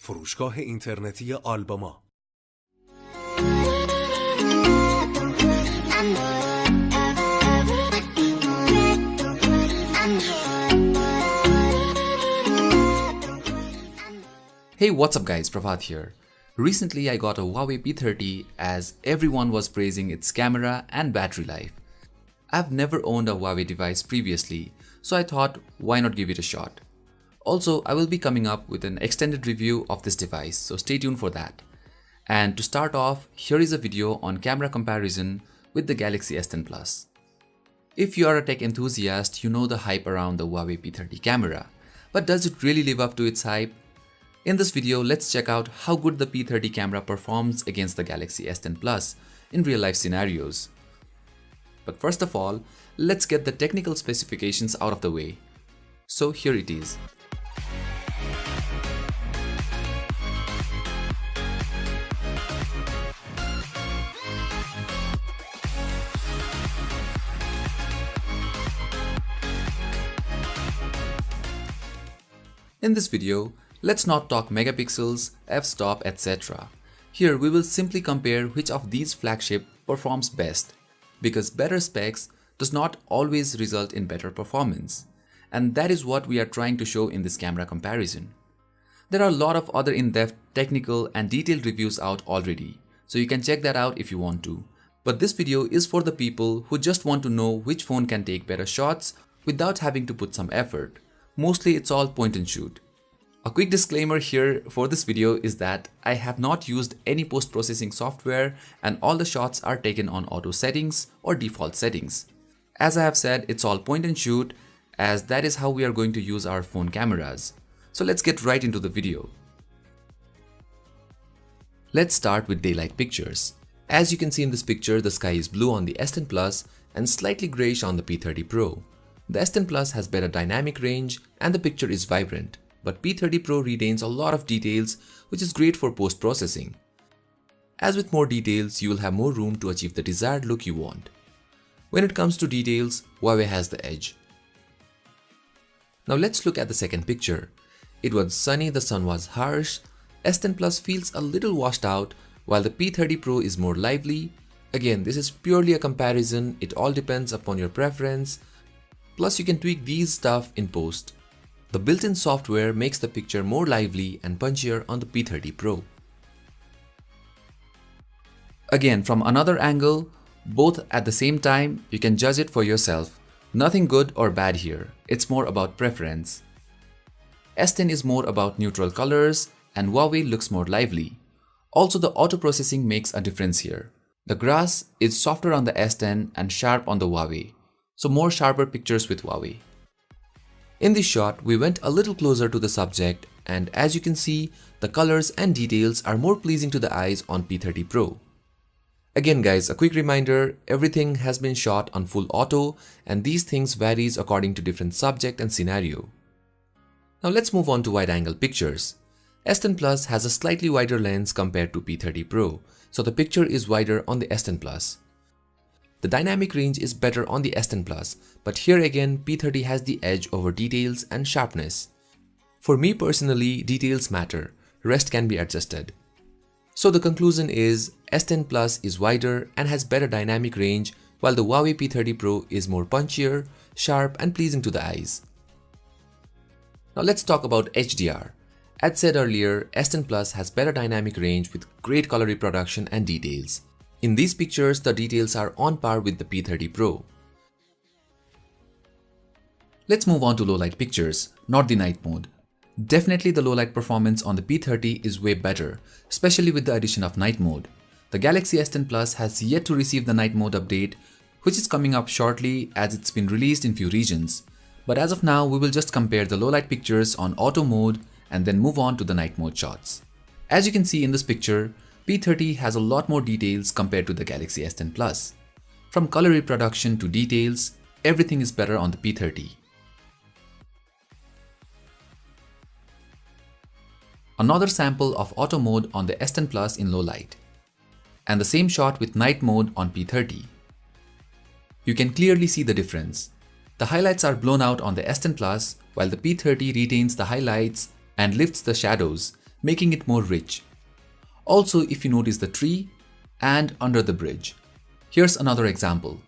فروشگاه اینترنتی آلباما. Hey, what's up guys, Prabhat here. Recently I got a Huawei P30 as everyone was praising its camera and battery life. I've never owned a Huawei device previously, so I thought why not give it a shot. Also, I will be coming up with an extended review of this device, so stay tuned for that. And to start off, here is a video on camera comparison with the Galaxy S10 Plus. If you are a tech enthusiast, you know the hype around the Huawei P30 camera, but does it really live up to its hype? In this video, let's check out how good the P30 camera performs against the Galaxy S10 Plus in real-life scenarios. But first of all, let's get the technical specifications out of the way. So here it is. In this video, let's not talk megapixels, f-stop, etc. Here we will simply compare which of these flagship performs best, because better specs does not always result in better performance, and that is what we are trying to show in this camera comparison. There are a lot of other in-depth technical and detailed reviews out already, so you can check that out if you want to. But this video is for the people who just want to know which phone can take better shots without having to put some effort. Mostly it's all point and shoot. A quick disclaimer here for this video is that I have not used any post-processing software and all the shots are taken on auto settings or default settings. As I have said, it's all point and shoot, as that is how we are going to use our phone cameras. So let's get right into the video. Let's start with daylight pictures. As you can see in this picture, the sky is blue on the S10 Plus and slightly grayish on the P30 Pro. The S10 Plus has better dynamic range and the picture is vibrant, but P30 Pro retains a lot of details, which is great for post-processing. As with more details, you will have more room to achieve the desired look you want. When it comes to details, Huawei has the edge. Now let's look at the second picture. It was sunny, the sun was harsh. S10 Plus feels a little washed out, while the P30 Pro is more lively. Again, this is purely a comparison, it all depends upon your preference. Plus you can tweak these stuff in post. The built-in software makes the picture more lively and punchier on the P30 Pro. Again, from another angle, both at the same time, you can judge it for yourself. Nothing good or bad here, it's more about preference. S10 is more about neutral colors and Huawei looks more lively. Also, the auto processing makes a difference here. The grass is softer on the S10 and sharp on the Huawei, so more sharper pictures with Huawei. In this shot, we went a little closer to the subject and as you can see, the colors and details are more pleasing to the eyes on P30 Pro. Again guys, a quick reminder, everything has been shot on full auto and these things varies according to different subject and scenario. Now let's move on to wide-angle pictures. S10 Plus has a slightly wider lens compared to P30 Pro, so the picture is wider on the S10 Plus. The dynamic range is better on the S10 Plus, but here again P30 has the edge over details and sharpness. For me personally, details matter, rest can be adjusted. So the conclusion is S10 Plus is wider and has better dynamic range, while the Huawei P30 Pro is more punchier, sharp and pleasing to the eyes. Now let's talk about HDR. As said earlier, S10 Plus has better dynamic range with great color reproduction and details. In these pictures, the details are on par with the P30 Pro. Let's move on to low light pictures, not the night mode. Definitely the low light performance on the P30 is way better, especially with the addition of night mode. The Galaxy S10 Plus has yet to receive the night mode update, which is coming up shortly as it's been released in few regions. But as of now, we will just compare the low light pictures on auto mode and then move on to the night mode shots. As you can see in this picture, P30 has a lot more details compared to the Galaxy S10 Plus. From color reproduction to details, everything is better on the P30. Another sample of auto mode on the S10 Plus in low light. And the same shot with night mode on P30. You can clearly see the difference. The highlights are blown out on the S10 Plus while the P30 retains the highlights and lifts the shadows, making it more rich. Also, if you notice the tree and under the bridge. Here's another example.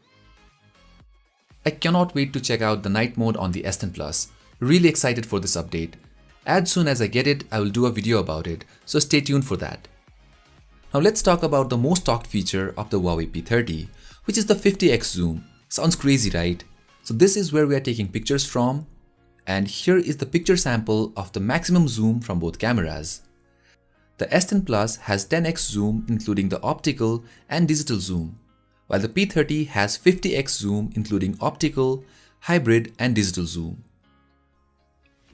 I cannot wait to check out the night mode on the S10 Plus. Really excited for this update. As soon as I get it, I will do a video about it, so stay tuned for that. Now let's talk about the most talked feature of the Huawei P30, which is the 50x zoom. Sounds crazy, right? So this is where we are taking pictures from, and here is the picture sample of the maximum zoom from both cameras. The S10 Plus has 10x zoom including the optical and digital zoom, while the P30 has 50x zoom including optical, hybrid and digital zoom.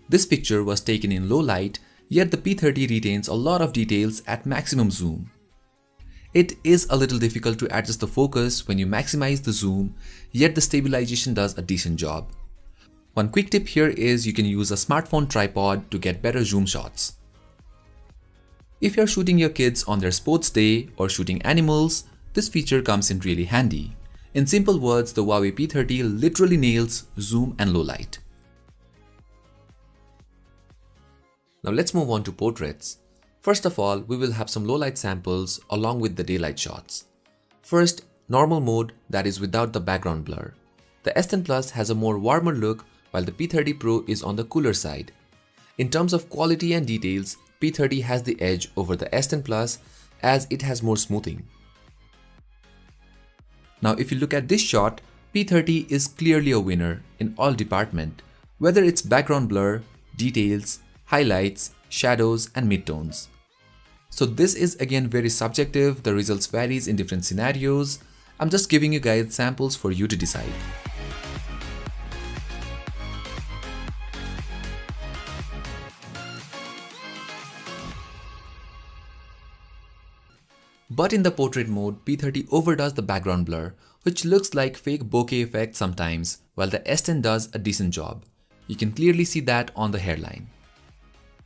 This picture was taken in low light, yet the P30 retains a lot of details at maximum zoom. It is a little difficult to adjust the focus when you maximize the zoom, yet the stabilization does a decent job. One quick tip here is you can use a smartphone tripod to get better zoom shots. If you're shooting your kids on their sports day or shooting animals, this feature comes in really handy. In simple words, the Huawei P30 literally nails zoom and low light. Now let's move on to portraits. First of all, we will have some low light samples along with the daylight shots. First, normal mode, that is without the background blur. The S10 Plus has a more warmer look while the P30 Pro is on the cooler side. In terms of quality and details, P30 has the edge over the S10 Plus as it has more smoothing. Now if you look at this shot, P30 is clearly a winner in all departments, whether it's background blur, details, highlights, shadows and midtones. So this is again very subjective, the results varies in different scenarios. I'm just giving you guys samples for you to decide. But in the portrait mode, P30 overdoes the background blur, which looks like fake bokeh effect sometimes, while the S10 does a decent job. You can clearly see that on the hairline.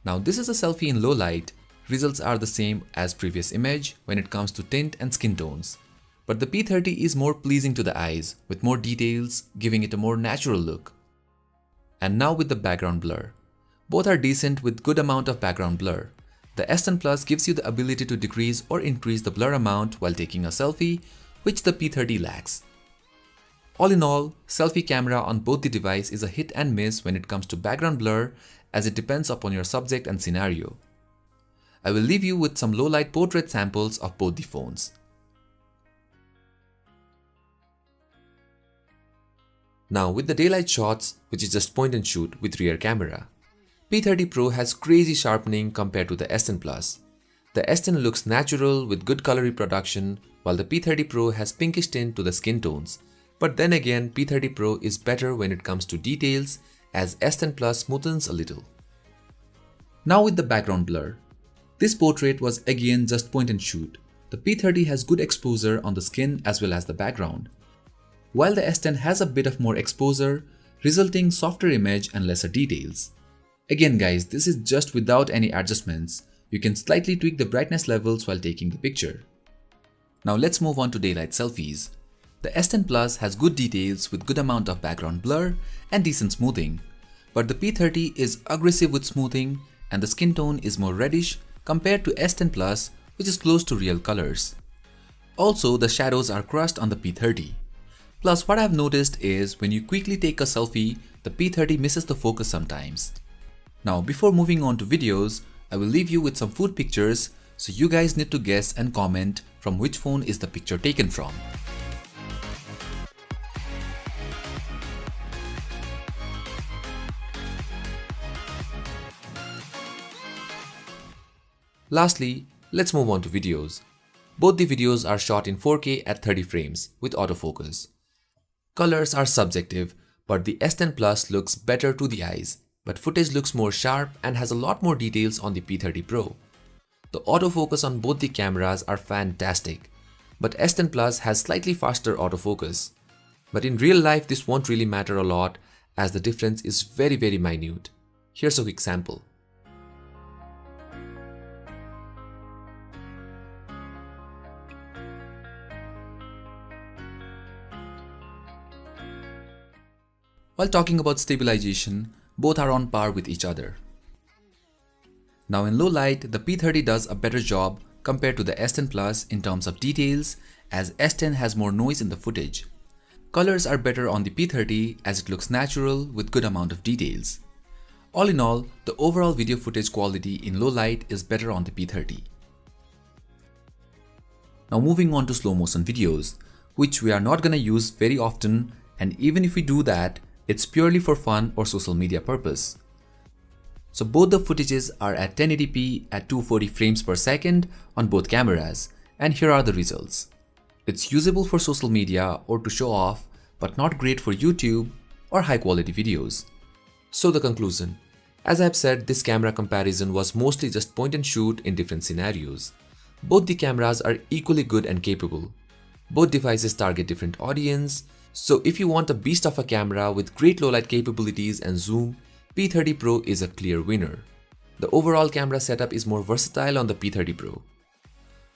Now this is a selfie in low light. Results are the same as previous image when it comes to tint and skin tones. But the P30 is more pleasing to the eyes, with more details, giving it a more natural look. And now with the background blur. Both are decent with good amount of background blur. The S10 Plus gives you the ability to decrease or increase the blur amount while taking a selfie, which the P30 lacks. All in all, selfie camera on both the device is a hit and miss when it comes to background blur, as it depends upon your subject and scenario. I will leave you with some low light portrait samples of both the phones. Now with the daylight shots, which is just point and shoot with rear camera. P30 Pro has crazy sharpening compared to the S10 Plus. The S10 looks natural with good color reproduction, while the P30 Pro has pinkish tint to the skin tones. But then again, P30 Pro is better when it comes to details, as S10 Plus smoothens a little. Now with the background blur. This portrait was again just point and shoot. The P30 has good exposure on the skin as well as the background, while the S10 has a bit of more exposure, resulting softer image and lesser details. Again guys, this is just without any adjustments. You can slightly tweak the brightness levels while taking the picture. Now let's move on to daylight selfies. The S10 Plus has good details with good amount of background blur and decent smoothing, but the P30 is aggressive with smoothing and the skin tone is more reddish compared to S10 Plus, which is close to real colors. Also, the shadows are crushed on the P30. Plus, what I've noticed is when you quickly take a selfie, the P30 misses the focus sometimes. Now, before moving on to videos, I will leave you with some food pictures, so you guys need to guess and comment from which phone is the picture taken from. Lastly, let's move on to videos. Both the videos are shot in 4K at 30 frames with autofocus. Colors are subjective, but the S10 Plus looks better to the eyes, but footage looks more sharp and has a lot more details on the P30 Pro. The autofocus on both the cameras are fantastic, but S10 Plus has slightly faster autofocus. But in real life this won't really matter a lot as the difference is very minute. Here's a quick sample. While talking about stabilization, both are on par with each other. Now in low light, the P30 does a better job compared to the S10 Plus in terms of details, as S10 has more noise in the footage. Colors are better on the P30 as it looks natural with good amount of details. All in all, the overall video footage quality in low light is better on the P30. Now moving on to slow motion videos, which we are not gonna use very often, and even if we do that, it's purely for fun or social media purpose. So both the footages are at 1080p at 240 frames per second on both cameras, and here are the results. It's usable for social media or to show off, but not great for YouTube or high quality videos. So the conclusion. As I've said, this camera comparison was mostly just point and shoot in different scenarios. Both the cameras are equally good and capable. Both devices target different audience, so if you want a beast of a camera with great low light capabilities and zoom, P30 Pro is a clear winner. The overall camera setup is more versatile on the P30 Pro.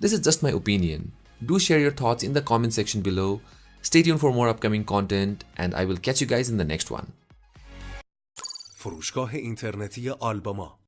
This is just my opinion. Do share your thoughts in the comment section below. Stay tuned for more upcoming content, and I will catch you guys in the next one. فروشگاه اینترنتی آلباما